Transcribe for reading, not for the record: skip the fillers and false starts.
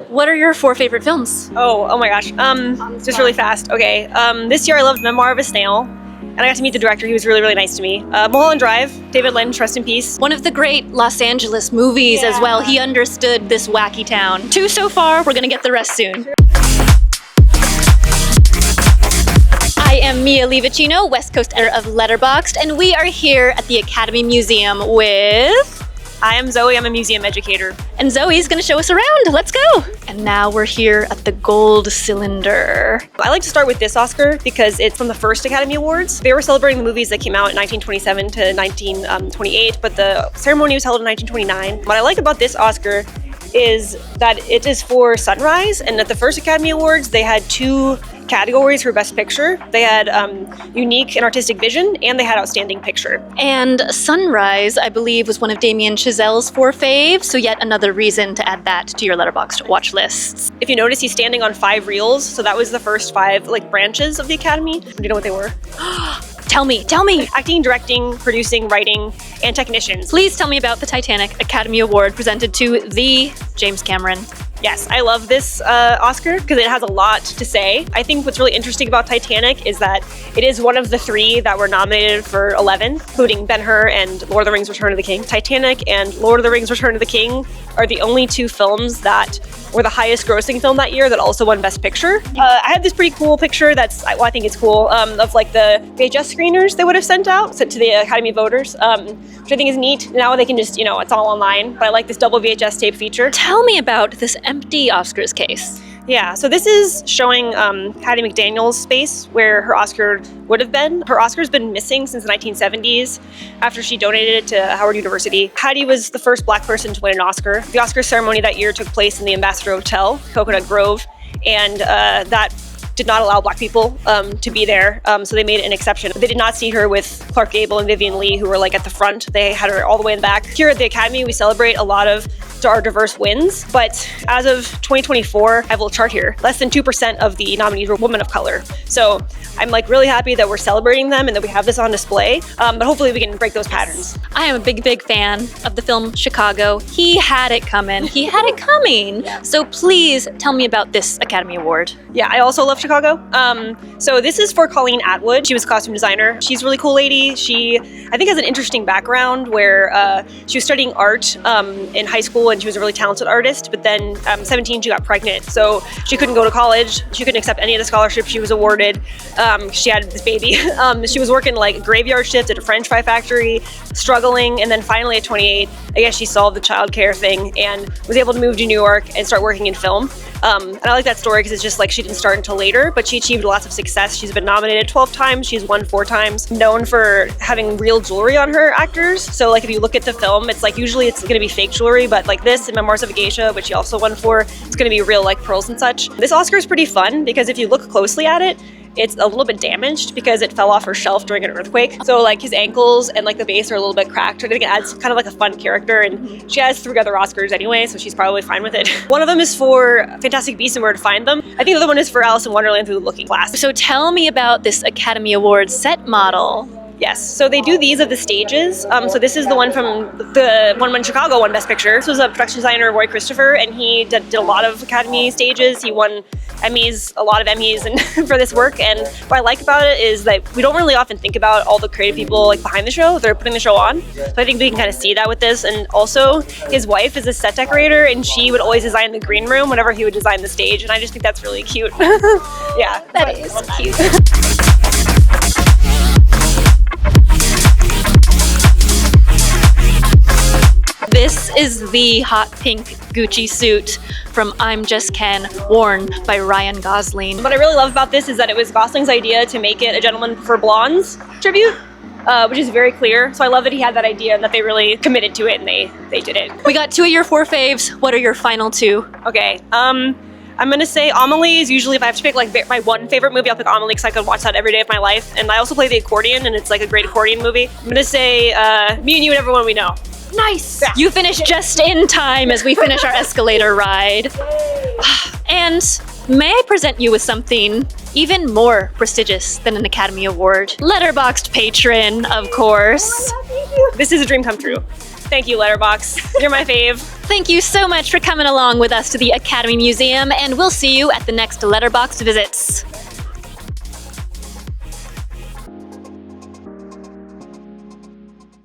what are your 4 favorite films? Oh my gosh. Just really fast. Okay. This year I loved Memoir of a Snail, and I got to meet the director. He was really, really nice to me. Mulholland Drive, David Lynch, rest in peace. One of the great Los Angeles movies as well. He understood this wacky town. 2 so far, we're gonna get the rest soon. I am Mia Lee Vicino, West Coast editor of Letterboxd, and we are here at the Academy Museum with... I am Zoe, I'm a museum educator. And Zoe's gonna show us around, let's go! And now we're here at the Gold Cylinder. I like to start with this Oscar because it's from the first Academy Awards. They were celebrating the movies that came out in 1927 to 1928, but the ceremony was held in 1929. What I like about this Oscar is that it is for Sunrise, and at the first Academy Awards, they had 2 categories for Best Picture. They had Unique and Artistic Vision, and they had Outstanding Picture. And Sunrise, I believe, was one of Damien Chazelle's 4 faves, so yet another reason to add that to your Letterboxd watch lists. If you notice, he's standing on 5 reels, so that was the first 5 branches of the Academy. Do you know what they were? Tell me! Acting, directing, producing, writing, and technicians. Please tell me about the Titanic Academy Award presented to the James Cameron. Yes, I love this Oscar because it has a lot to say. I think what's really interesting about Titanic is that it is one of the 3 that were nominated for 11, including Ben-Hur and Lord of the Rings Return of the King. Titanic and Lord of the Rings Return of the King are the only 2 films that were the highest grossing film that year that also won Best Picture. I have this pretty cool picture that's, well, I think it's cool, of the VHS screeners they would have sent to the Academy voters, which I think is neat. Now they can just, it's all online, but I like this double VHS tape feature. Tell me about this empty Oscars case. Yeah, so this is showing Hattie McDaniel's space where her Oscar would have been. Her Oscar's been missing since the 1970s after she donated it to Howard University. Hattie was the first Black person to win an Oscar. The Oscar ceremony that year took place in the Ambassador Hotel, Coconut Grove, and that did not allow Black people to be there, so they made an exception. They did not see her with Clark Gable and Vivian Leigh, who were at the front. They had her all the way in the back. Here at the Academy, we celebrate a lot of our diverse wins, but as of 2024, I have a little chart here. Less than 2% of the nominees were women of color. So I'm really happy that we're celebrating them and that we have this on display, but hopefully we can break those patterns. I am a big fan of the film Chicago. He had it coming. He had it coming. So please tell me about this Academy Award. Yeah, I also love Chicago. So this is for Colleen Atwood. She was a costume designer. She's a really cool lady. She, I think, has an interesting background where she was studying art in high school, and she was a really talented artist, but then 17 she got pregnant, so she couldn't go to college. She couldn't accept any of the scholarships she was awarded. She had this baby. She was working a graveyard shift at a French fry factory, struggling, and then finally at 28, I guess she solved the childcare thing and was able to move to New York and start working in film. And I like that story because it's just she didn't start until later, but she achieved lots of success. She's been nominated 12 times. She's won 4 times. Known for having real jewelry on her actors. So if you look at the film, it's usually it's going to be fake jewelry, but this in Memoirs of a Geisha, which she also won for, it's going to be real pearls and such. This Oscar is pretty fun because if you look closely at it, it's a little bit damaged because it fell off her shelf during an earthquake. So his ankles and the base are a little bit cracked. I think it adds kind of a fun character, and she has 3 other Oscars anyway, so she's probably fine with it. One of them is for Fantastic Beasts and Where to Find Them. I think the other one is for Alice in Wonderland Through the Looking Glass. So tell me about this Academy Awards set model. Yes, so they do these at the stages. So this is the one from the one when Chicago won Best Picture. This was a production designer, Roy Christopher, and he did a lot of Academy stages. He won a lot of Emmys and for this work. And what I like about it is that we don't really often think about all the creative people behind the show. They're putting the show on. So I think we can kind of see that with this. And also, his wife is a set decorator, and she would always design the green room whenever he would design the stage. And I just think that's really cute. Yeah, that is cute. This is the hot pink Gucci suit from I'm Just Ken, worn by Ryan Gosling. What I really love about this is that it was Gosling's idea to make it a Gentlemen Prefer Blondes tribute, which is very clear. So I love that he had that idea and that they really committed to it and they did it. We got 2 of your 4 faves. What are your final 2? Okay, I'm gonna say Amelie is usually, if I have to pick my one favorite movie, I'll pick Amelie because I could watch that every day of my life. And I also play the accordion, and it's a great accordion movie. I'm gonna say Me and You and Everyone We Know. Nice! Yeah. You finished just in time as we finish our escalator ride. And may I present you with something even more prestigious than an Academy Award? Letterboxd patron, of course. This is a dream come true. Thank you, Letterboxd. You're my fave. Thank you so much for coming along with us to the Academy Museum, and we'll see you at the next Letterboxd Visits.